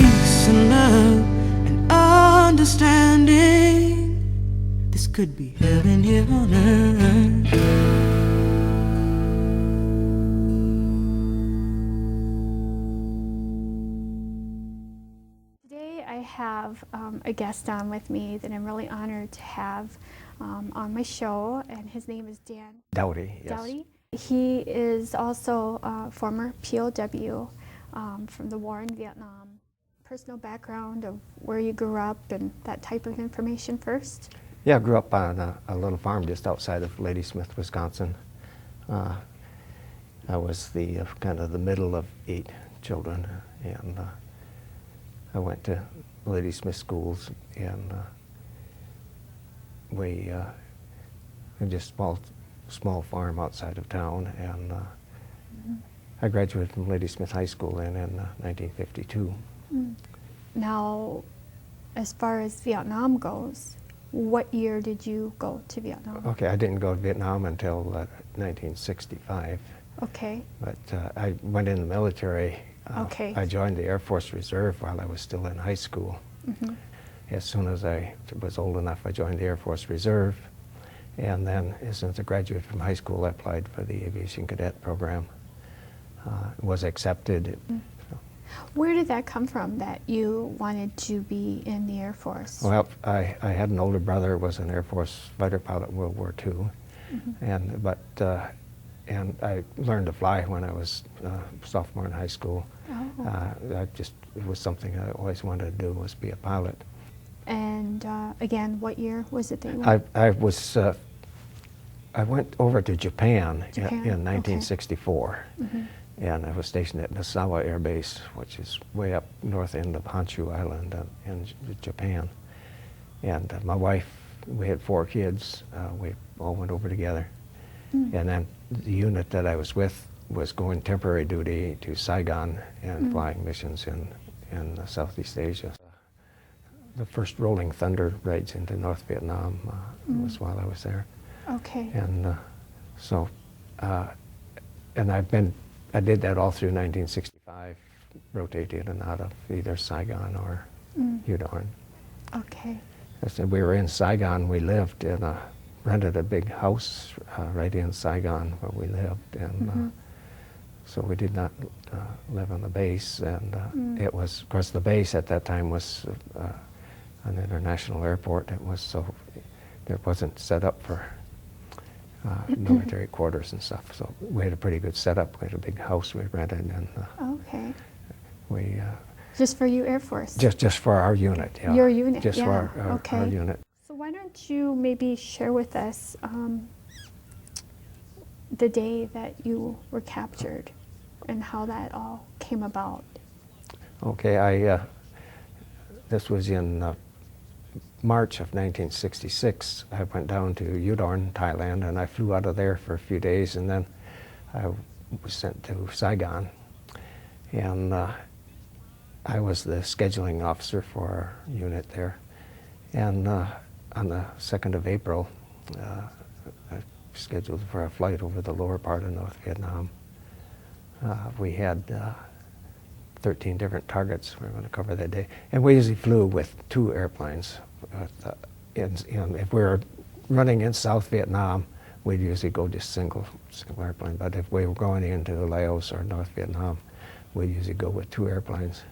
peace and love and understanding. This could be heaven here on earth. Today I have a guest on with me that I'm really honored to have on my show, and his name is Dan Dowdy, yes. Dowdy. He is also a former POW from the war in Vietnam. Personal background of where you grew up and that type of information first. Yeah, I grew up on a little farm just outside of Ladysmith, Wisconsin. I was the kind of the middle of 8 children, and I went to Ladysmith schools, and we just small farm outside of town, and I graduated from Ladysmith High School in 1952. Now, as far as Vietnam goes, what year did you go to Vietnam? Okay, I didn't go to Vietnam until 1965. Okay. But I went in the military. Okay. I joined the Air Force Reserve while I was still in high school. As soon as I was old enough, I joined the Air Force Reserve. And then, as soon as I graduated from high school, I applied for the Aviation Cadet program. Was accepted. Where did that come from, that you wanted to be in the Air Force? Well, I had an older brother who was an Air Force fighter pilot in World War II. And I learned to fly when I was sophomore in high school. It was something I always wanted to do, was be a pilot. And again, what year was it that you went? I went over to Japan, in Okay. 1964. And I was stationed at Misawa Air Base, which is way up north end of Honshu Island in Japan. And my wife, we had 4 kids. We all went over together. And then the unit that I was with was going temporary duty to Saigon and flying missions in Southeast Asia. The first Rolling Thunder raids into North Vietnam was while I was there. Okay. And I did that all through 1965, rotated in and out of either Saigon or Udon. Okay. I said we were in Saigon. We lived rented a big house right in Saigon where we lived, and so we did not live on the base. And it was, of course, the base at that time was an international airport. It wasn't set up for military quarters and stuff. So we had a pretty good setup. We had a big house we rented, and Okay. we Just for you, Air Force? just for our unit. Yeah. Your unit, Just yeah. for our Okay. unit. So why don't you maybe share with us the day that you were captured and how that all came about? Okay, this was in March of 1966. I went down to Udon, Thailand, and I flew out of there for a few days, and then I was sent to Saigon. And I was the scheduling officer for our unit there. And on the 2nd of April, I scheduled for a flight over the lower part of North Vietnam. We had 13 different targets we were going to cover that day. And we usually flew with 2 airplanes. If we were running in South Vietnam, we'd usually go just single airplane. But if we were going into Laos or North Vietnam, we'd usually go with 2 airplanes.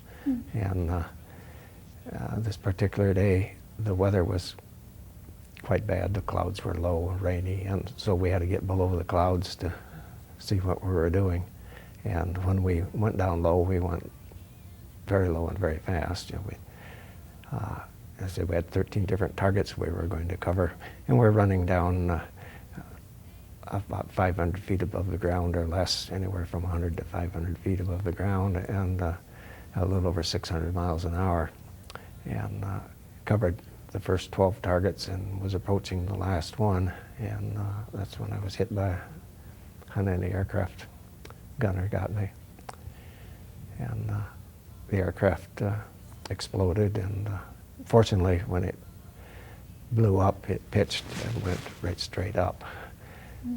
And this particular day, the weather was quite bad. The clouds were low, rainy, and so we had to get below the clouds to see what we were doing. And when we went down low, we went very low and very fast. I said we had 13 different targets we were going to cover, and we're running down about 500 feet above the ground or less, anywhere from 100 to 500 feet above the ground, and a little over 600 miles an hour, and covered the first 12 targets and was approaching the last one, and that's when I was hit by a Hanoi aircraft. Gunner got me, and the aircraft exploded, and fortunately when it blew up, it pitched and went right straight up,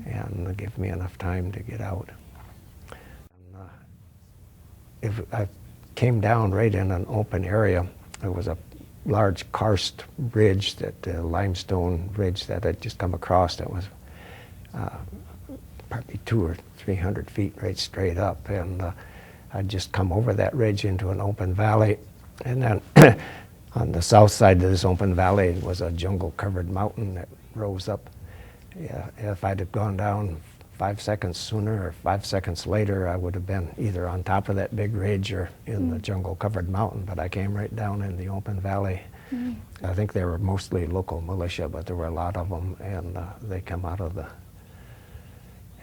and gave me enough time to get out. And, came down right in an open area. There was a large karst ridge, limestone ridge that I'd just come across that was probably 200 or 300 feet right straight up. And I'd just come over that ridge into an open valley. And then on the south side of this open valley was a jungle-covered mountain that rose up. Yeah, if I'd have gone down 5 seconds sooner or 5 seconds later, I would have been either on top of that big ridge or in the jungle-covered mountain, but I came right down in the open valley. I think they were mostly local militia, but there were a lot of them, and they come out of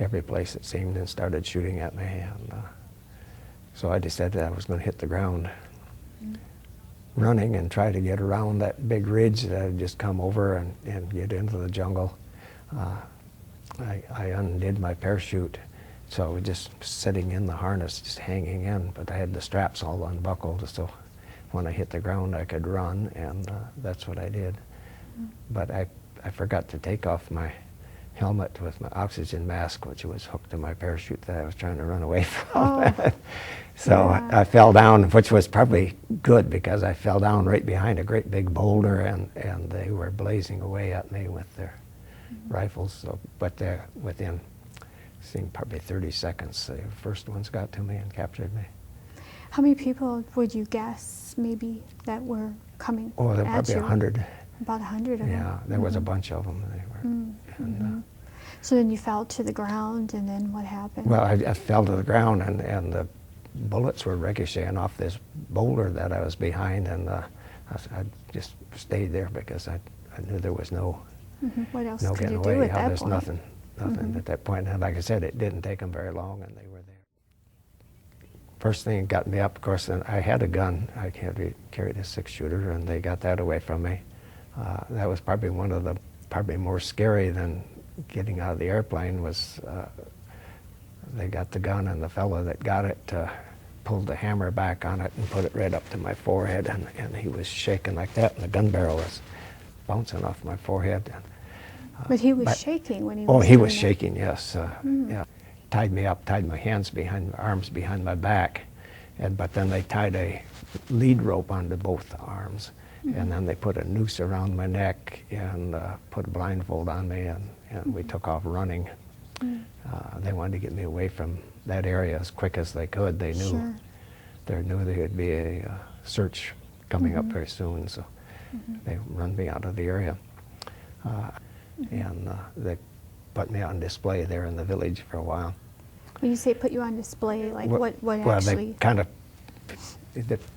every place it seemed and started shooting at me. And so I decided I was going to hit the ground running and try to get around that big ridge that I'd just come over and get into the jungle. I undid my parachute, so I was just sitting in the harness, just hanging in, but I had the straps all unbuckled, so when I hit the ground I could run, and that's what I did. But I forgot to take off my helmet with my oxygen mask, which was hooked to my parachute that I was trying to run away from. So I fell down, which was probably good because I fell down right behind a great big boulder, and they were blazing away at me with their rifles. So, but within, seemed probably 30 seconds, the first ones got to me and captured me. How many people would you guess maybe that were coming Oh, there were at probably you? 100. About 100 of them? Yeah, there was a bunch of them. They were, and, So then you fell to the ground, and then what happened? well, I fell to the ground, and the bullets were ricocheting off this boulder that I was behind, and I just stayed there because I knew there was no What else no could getting you do away. at that There's point? nothing at that point. And like I said, it didn't take them very long, and they were there. First thing that got me up, of course, and I had a gun. I carried a 6-shooter, and they got that away from me. That was probably one of the more scary than getting out of the airplane was they got the gun, and the fellow that got it pulled the hammer back on it and put it right up to my forehead, and he was shaking like that, and the gun barrel was bouncing off my forehead. But he was shaking when he was Oh, he was doing that. shaking, yes. Yeah. Tied me up, tied my arms behind my back, but then they tied a lead rope onto both arms, and then they put a noose around my neck and put a blindfold on me, and we took off running. They wanted to get me away from that area as quick as they could. They knew there would be a search coming up very soon, so they run me out of the area. And they put me on display there in the village for a while. When you say put you on display, like what Well, actually? they kind of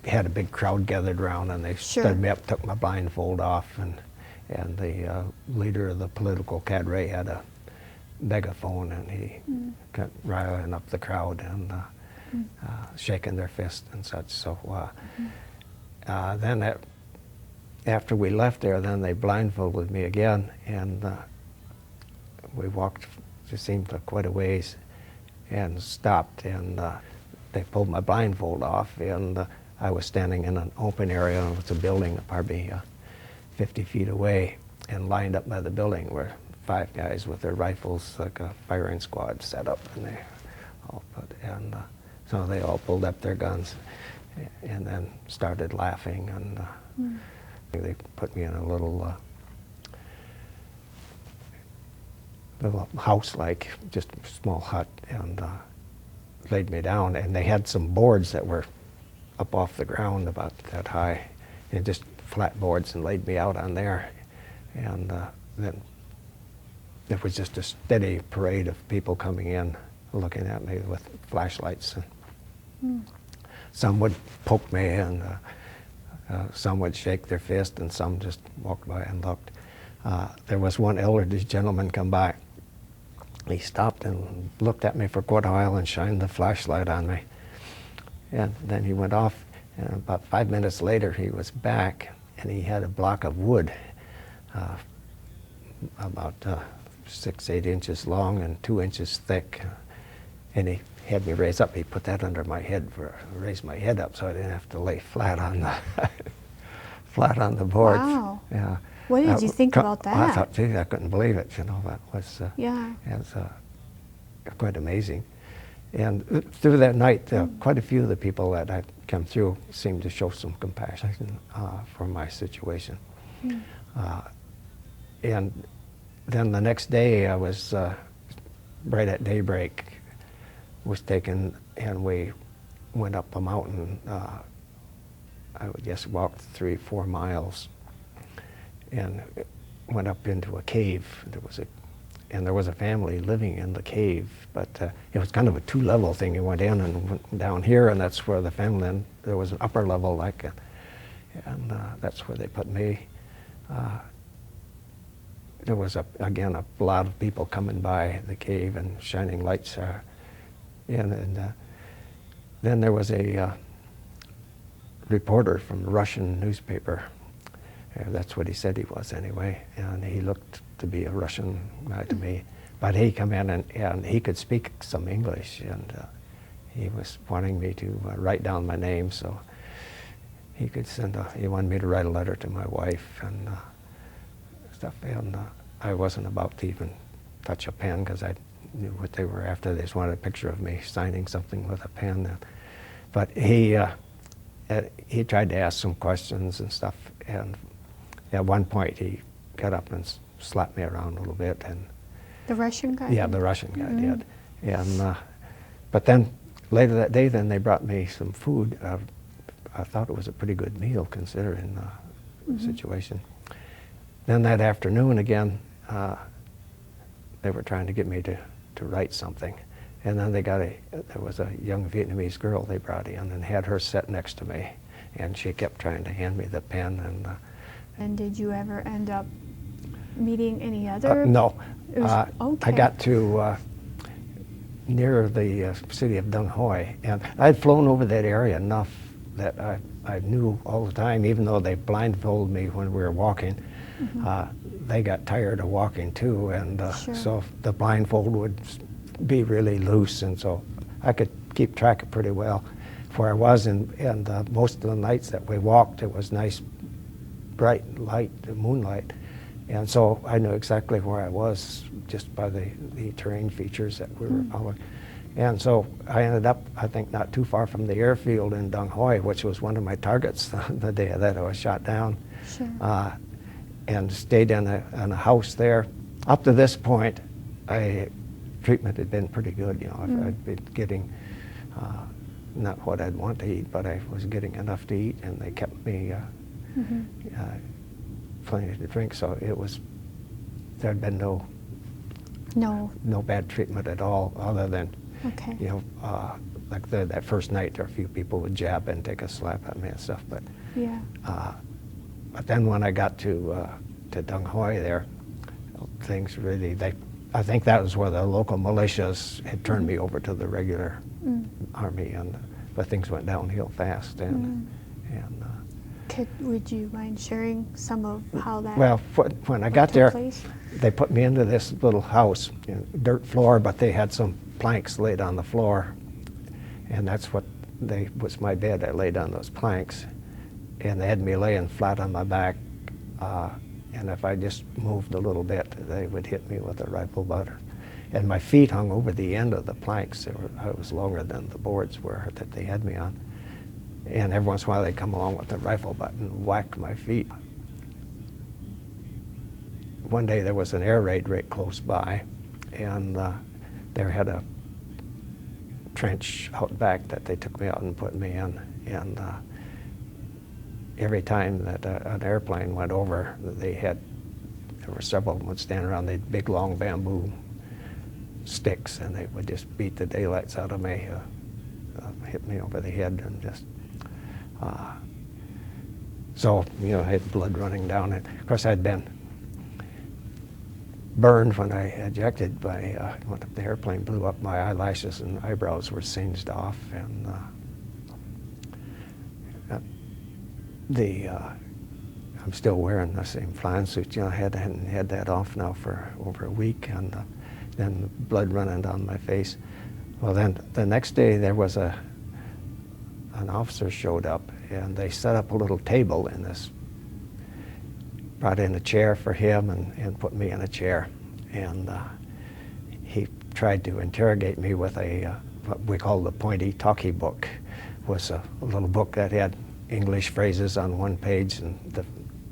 had a big crowd gathered around, and they stood me up, took my blindfold off, and the leader of the political cadre had a megaphone, and he kept riling up the crowd and shaking their fist and such. So then after we left there, then they blindfolded me again, and we walked, it seemed like quite a ways, and stopped, and they pulled my blindfold off, and I was standing in an open area with a building probably 50 feet away, and lined up by the building were 5 guys with their rifles, like a firing squad set up, and they all so they all pulled up their guns and then started laughing, and they put me in a little house, like just a small hut, and laid me down, and they had some boards that were up off the ground about that high, and just flat boards, and laid me out on there, and then it was just a steady parade of people coming in, looking at me with flashlights. Some would poke me, and some would shake their fist, and some just walked by and looked. There was one elderly gentleman come by. He stopped and looked at me for quite a while and shined the flashlight on me. And then he went off, and about 5 minutes later he was back, and he had a block of wood about 6-8 inches long and 2 inches thick, and he had me raise up. He put that under my head raise my head up, so I didn't have to lay flat on the flat on the boards. Wow. Yeah. What did you think about that? I thought, gee, I couldn't believe it. You know, that was Yeah. quite amazing. And through that night, quite a few of the people that had come through seemed to show some compassion for my situation. And then the next day, I was right at daybreak, was taken, and we went up a mountain. I would guess walked 3-4 miles, and went up into a cave. There was a family living in the cave, but it was kind of a 2-level thing. You went in and went down here, and that's where the family. Then there was an upper level, and that's where they put me. There was again a lot of people coming by the cave and shining lights, and then there was a reporter from the Russian newspaper. That's what he said he was anyway, and he looked to be a Russian guy to me. But he come in and he could speak some English, and he was wanting me to write down my name, so he could he wanted me to write a letter to my wife and stuff. And I wasn't about to even touch a pen because I knew what they were after. They just wanted a picture of me signing something with a pen. But he tried to ask some questions and stuff, and at one point he got up and slapped me around a little bit. And The Russian guy? yeah, the Russian guy did. And but then later that day, then they brought me some food. I thought it was a pretty good meal considering the situation. Then that afternoon again, they were trying to get me to write something. And then there was a young Vietnamese girl they brought in and had her sit next to me. And she kept trying to hand me the pen. And did you ever end up meeting any other? No. Okay. I got to near the city of Dong Hoi, and I'd flown over that area enough that I knew all the time, even though they blindfolded me when we were walking. They got tired of walking too, and so the blindfold would be really loose, and so I could keep track of pretty well where I was. And most of the nights that we walked, it was nice, bright light, moonlight, and so I knew exactly where I was just by the terrain features that we were following. And so I ended up, I think, not too far from the airfield in Dong Hoi, which was one of my targets the day that I was shot down. Sure. And stayed in a house there. Up to this point, treatment had been pretty good. You know, I'd been getting not what I'd want to eat, but I was getting enough to eat, and they kept me plenty to drink. So there'd been no bad treatment at all, other than you know, like that first night, there were a few people would jab and take a slap at me and stuff. But but then when I got to Dong Hoi there, things really, I think that was where the local militias had turned me over to the regular army, but things went downhill fast. Would you mind sharing some of how that Well, when I got there, place? they put me into this little house, you know, dirt floor, but they had some planks laid on the floor, and that's what was my bed. I laid on those planks, and they had me laying flat on my back, and if I just moved a little bit, they would hit me with a rifle butt. And my feet hung over the end of the planks. I was longer than the boards were that they had me on. And every once in a while they'd come along with a rifle butt and whack my feet. One day there was an air raid right close by, and they had a trench out back that they took me out and put me in. And every time that an airplane went over, there were several of them would stand around, they'd big long bamboo sticks, and they would just beat the daylights out of me, hit me over the head, and just so, you know, I had blood running down it. Of course, I'd been burned when I ejected when the airplane blew up. My eyelashes and eyebrows were singed off, and I'm still wearing the same flying suit. You know, I hadn't had that off now for over a week, and then blood running down my face. Well, then the next day there was an officer showed up, and they set up a little table in this, brought in a chair for him and put me in a chair. And he tried to interrogate me with a what we call the pointy talkie book. Was a little book that had English phrases on one page and the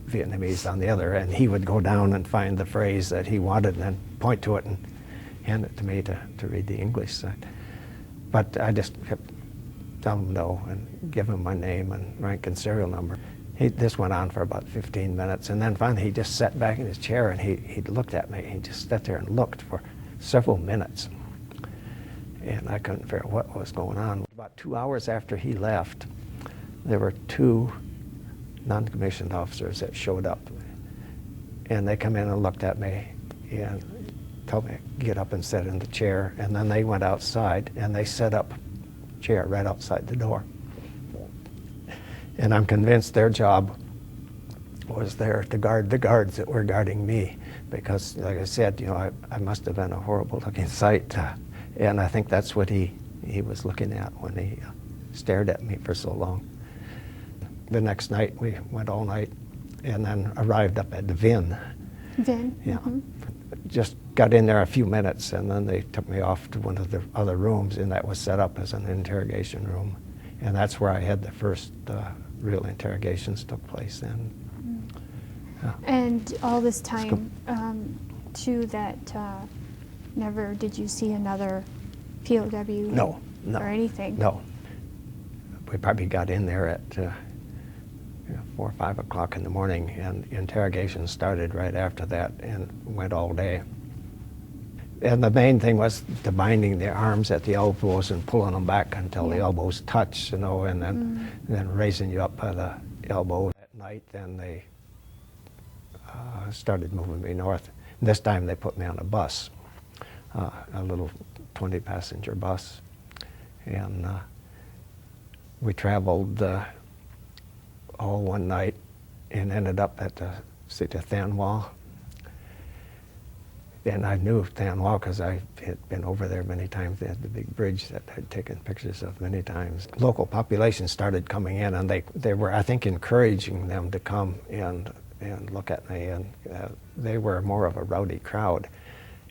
Vietnamese on the other, and he would go down and find the phrase that he wanted and then point to it and hand it to me to read the English side. But I just kept telling him no and give him my name and rank and serial number. This went on for about 15 minutes, and then finally he just sat back in his chair and he looked at me. He just sat there and looked for several minutes, and I couldn't figure out what was going on. About 2 hours after he left, there were two non-commissioned officers that showed up, and they come in and looked at me and told me to get up and sit in the chair, and then they went outside and they set up a chair right outside the door. And I'm convinced their job was there to guard the guards that were guarding me, because, like I said, you know, I must have been a horrible-looking sight, and I think that's what he was looking at when he stared at me for so long. The next night, we went all night, and then arrived up at the Vin. Vin? Yeah. Mm-hmm. Just got in there a few minutes, and then they took me off to one of the other rooms, and that was set up as an interrogation room. And that's where I had the first real interrogations took place then. And all this time, too, that never did you see another POW? No. Or anything? No. We probably got in there at 4 or 5 o'clock in the morning, and interrogation started right after that and went all day. And the main thing was the binding the arms at the elbows and pulling them back until the elbows touch, you know, and then raising you up by the elbow. At night, then they started moving me north. This time they put me on a bus, a little 20-passenger bus, and we traveled all one night and ended up at the city of Than Hoa. And I knew Than Hoa because I had been over there many times. They had the big bridge that I'd taken pictures of many times. Local population started coming in, and they were, I think, encouraging them to come and look at me. And they were more of a rowdy crowd.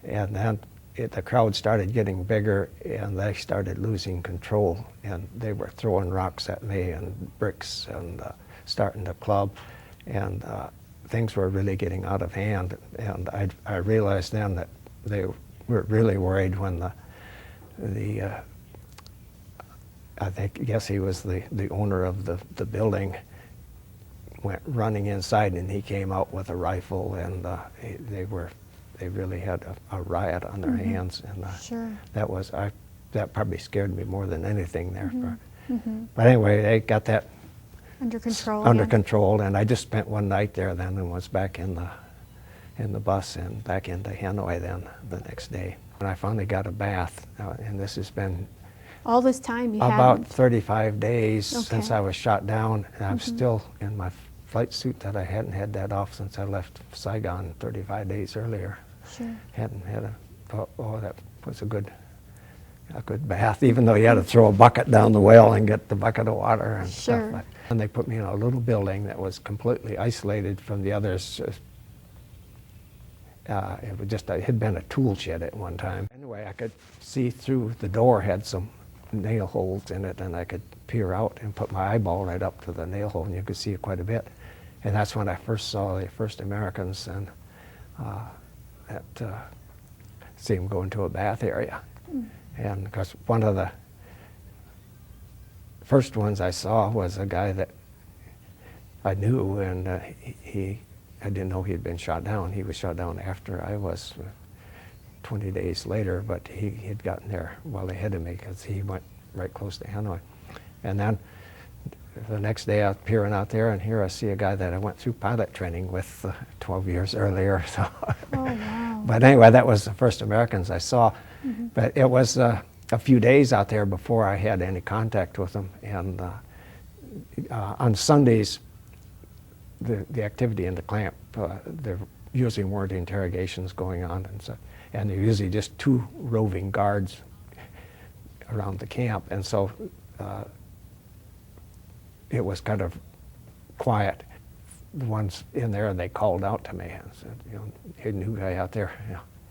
And then the crowd started getting bigger, and they started losing control. And they were throwing rocks at me and bricks and starting to club. And things were really getting out of hand, and I realized then that they were really worried when I guess he was the owner of the building, went running inside, and he came out with a rifle, and they really had a riot on their hands, and Sure. that probably scared me more than anything there. But anyway, they got that Under control. under yeah. control, and I just spent one night there then and was back in the bus and back into Hanoi then the next day. And I finally got a bath, and this has been All this time you about hadn't. 35 days since Okay. I was shot down, and I'm still in my flight suit that I hadn't had that off since I left Saigon 35 days earlier. Sure. Hadn't had that was a good bath, even though you had to throw a bucket down the well and get the bucket of water and Sure. stuff. And they put me in a little building that was completely isolated from the others. It had been a tool shed at one time. Anyway, I could see through the door, had some nail holes in it, and I could peer out and put my eyeball right up to the nail hole, and you could see it quite a bit. And that's when I first saw the first Americans, and see them go into a bath area. And because one of the first ones I saw was a guy that I knew, and I didn't know he had been shot down. He was shot down after I was, 20 days later, but he had gotten there well ahead of me because he went right close to Hanoi. And then the next day I'm peering out there, and here I see a guy that I went through pilot training with 12 years earlier. So. Oh, wow. But anyway, that was the first Americans I saw. But it was a few days out there before I had any contact with them. And on Sundays, the activity in the camp, there usually weren't interrogations going on, and there were usually just 2 roving guards around the camp. And so it was kind of quiet. The ones in there, they called out to me and said, "Hey, new guy out there,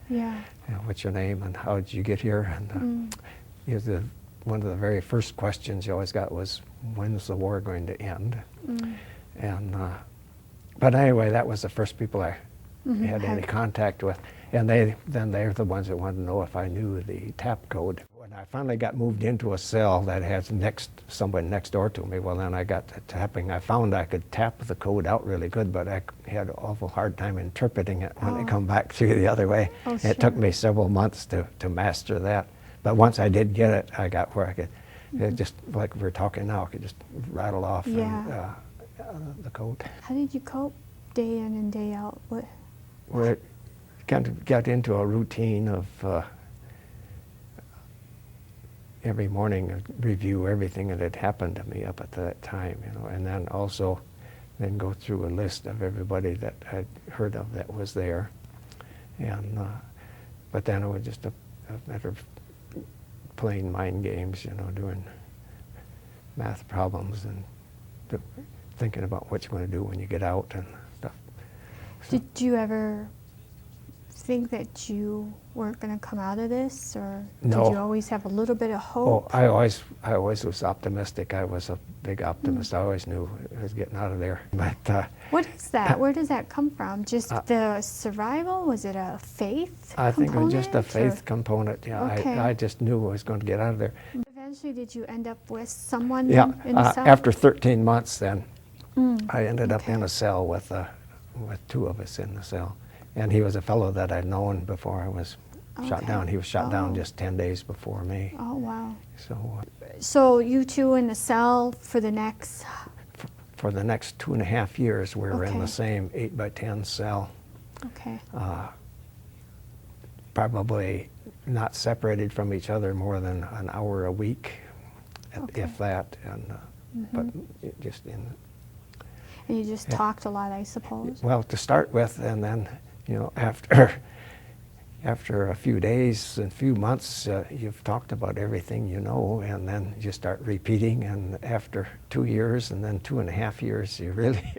Yeah. what's your name and how did you get here?" And one of the very first questions you always got was, when's the war going to end? And but anyway, that was the first people I had any contact with, and they're the ones that wanted to know if I knew the tap code. When I finally got moved into a cell that has somebody next door to me, well, then I got to tapping. I found I could tap the code out really good, but I had an awful hard time interpreting it when they come back through the other way. Oh, It took me several months to master that, but once I did get it, I got where I could, it just like we're talking now, I could just rattle off the code. How did you cope day in and day out? We kind of got into a routine of every morning review everything that had happened to me up at that time, you know, and then also then go through a list of everybody that I'd heard of that was there. And but then it was just a matter of playing mind games, you know, doing math problems and thinking about what you're going to do when you get out and stuff. So, did you ever think that you weren't going to come out of this, or no. did you always have a little bit of hope? Oh, I always was optimistic. I was a big optimist. I always knew I was getting out of there. But what is that? Where does that come from? Just the survival? Was it a faith I think it was just a component, faith component. Yeah, Okay. I just knew I was going to get out of there. Eventually, did you end up with someone Yeah, in the cell? after 13 months, then I ended up in a cell with two of us in the cell. And he was a fellow that I'd known before I was shot down. He was shot down just 10 days before me. Oh, wow. So you two in the cell for the next... for the next 2.5 years, we were in Okay. the same 8x10 cell. Okay. Probably not separated from each other more than an hour a week, Okay. if that. And but it just in. And you just talked a lot, I suppose? Well, to start with, and then, you know, after a few days and few months, you've talked about everything you know, and then you start repeating, and after 2 years and then 2.5 years, you really...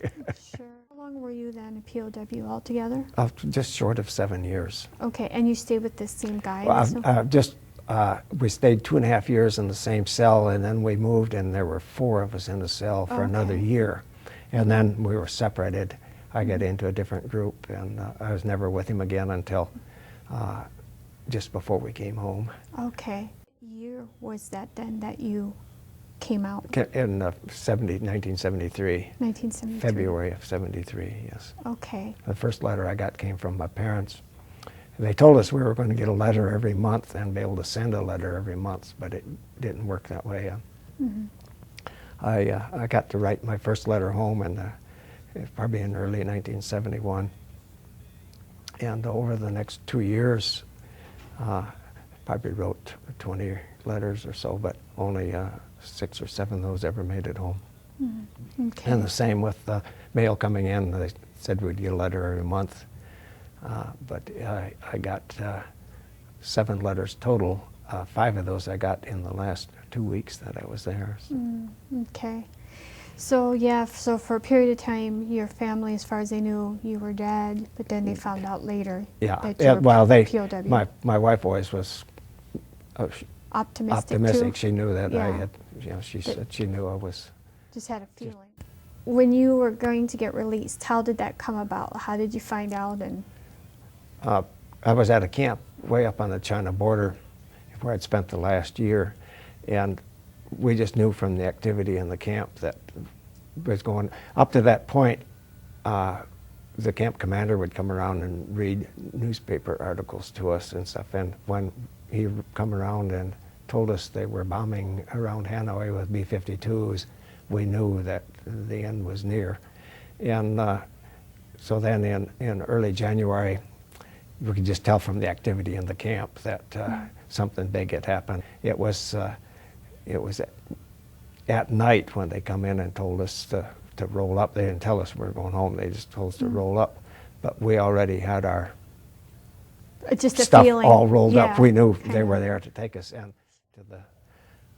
Sure. How long were you then a POW altogether? Just short of 7 years. Okay, and you stayed with the same guy? Well, we stayed 2.5 years in the same cell, and then we moved, and there were 4 of us in the cell for another year. And then we were separated. I got into a different group, and I was never with him again until just before we came home. Okay. What year was that then that you came out? In 1973. 1973. February of 73, yes. Okay. The first letter I got came from my parents. They told us we were going to get a letter every month and be able to send a letter every month, but it didn't work that way. I got to write my first letter home, and probably in early 1971. And over the next 2 years, probably wrote 20 letters or so, but only 6 or 7 of those ever made it home. Okay. And the same with the mail coming in. They said we'd get a letter every month, but I got 7 letters total. 5 of those I got in the last 2 weeks that I was there. So. Okay. So yeah, so for a period of time, your family, as far as they knew, you were dead, but then they found out later that you were well, POW. my wife always was Optimistic too? She knew that I Yeah. had, you know, she said she knew I was. Just had a feeling. When you were going to get released, how did that come about? How did you find out? And I was at a camp way up on the China border where I'd spent the last year, and we just knew from the activity in the camp that was going up to that point. The camp commander would come around and read newspaper articles to us and stuff, and when he come around and told us they were bombing around Hanoi with B-52s, we knew that the end was near. And so then in early January, we could just tell from the activity in the camp that something big had happened. It was at night when they come in and told us to roll up. They didn't tell us we were going home. They just told us to roll up. But we already had our just a stuff feeling. all rolled up. Yeah, We knew kinda. they were there to take us in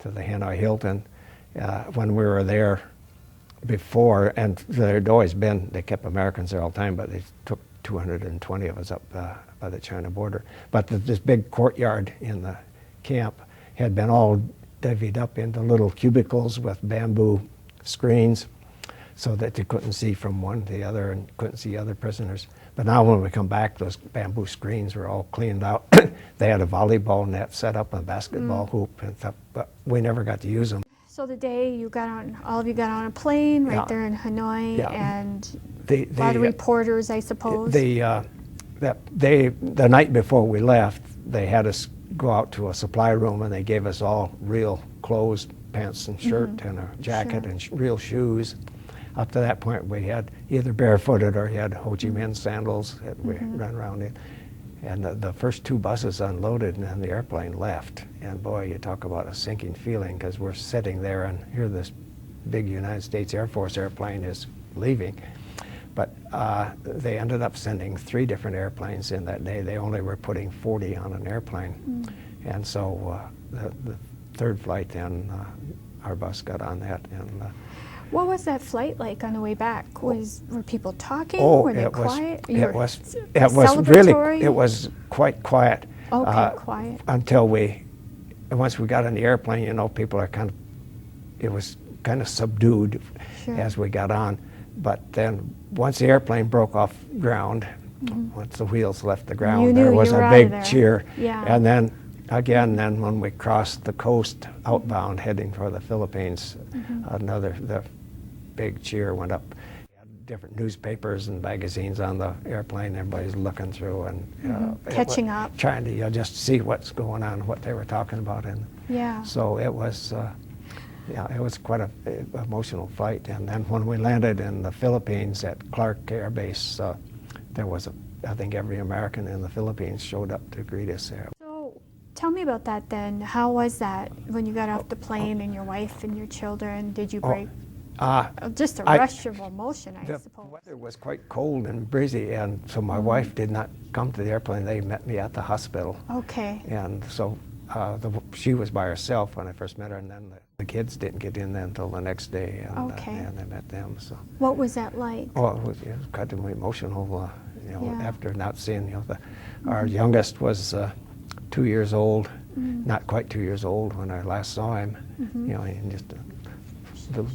to the Hanoi Hilton. When we were there before, and there'd always been, they kept Americans there all the time, but they took 220 of us up by the China border. But this big courtyard in the camp had been all divvied up into little cubicles with bamboo screens so that they couldn't see from one to the other and couldn't see other prisoners. But now when we come back, those bamboo screens were all cleaned out. They had a volleyball net set up, a basketball hoop and stuff, but we never got to use them. So the day you got on, all of you got on a plane right Yeah. there in Hanoi, Yeah. and The, a lot of reporters, I suppose. the night before we left, they had us go out to a supply room and they gave us all real clothes, pants and shirt and a jacket and real shoes. Up to that point, we had either barefooted or you had Ho Chi Minh sandals that we run around in. And the first 2 buses unloaded and then the airplane left. And boy, you talk about a sinking feeling, because we're sitting there and here this big United States Air Force airplane is leaving. But they ended up sending 3 different airplanes in that day. They only were putting 40 on an airplane. And so the 3rd flight then, our bus got on that. And What was that flight like on the way back? Were people talking? oh, Were they it was, quiet? it was really, celebratory? it was quite quiet. Okay, quiet. Until once we got on the airplane, you know, people are it was kind of subdued as we got on. But then once the airplane broke off ground, once the wheels left the ground, You knew there was you were a out of big there. cheer. Yeah. And then again, when we crossed the coast outbound heading for the Philippines, the big cheer went up. Different newspapers and magazines on the airplane, everybody's looking through and Catching up. trying to just see what's going on, what they were talking about. And Yeah. so it was, it was quite a emotional flight. And then when we landed in the Philippines at Clark Air Base, there was I think every American in the Philippines showed up to greet us there. So tell me about that then. How was that when you got off the plane and your wife and your children? Did you break? Just a rush of emotion, I The suppose. weather was quite cold and breezy, and so my wife did not come to the airplane. They met me at the hospital. Okay. And so she was by herself when I first met her, and then the kids didn't get in there until the next day, and, Okay. and I met them. So, What was that like? oh, it was kind of emotional, Yeah. after not seeing, our youngest was 2 years old, not quite 2 years old when I last saw him, and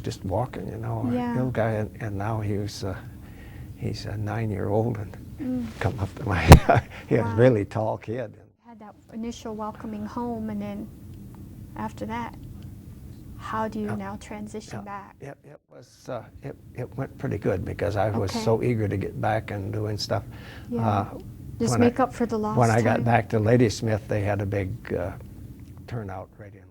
just walking, Yeah. little guy, and now he's a 9-year-old and come up to my, he's a really tall kid. Had that initial welcoming home, and then after that, how do you now transition back? It was it went pretty good because I was Okay. so eager to get back and doing stuff. Yeah. Just when make up for the lost When I time. got back to Ladysmith, they had a big turnout right in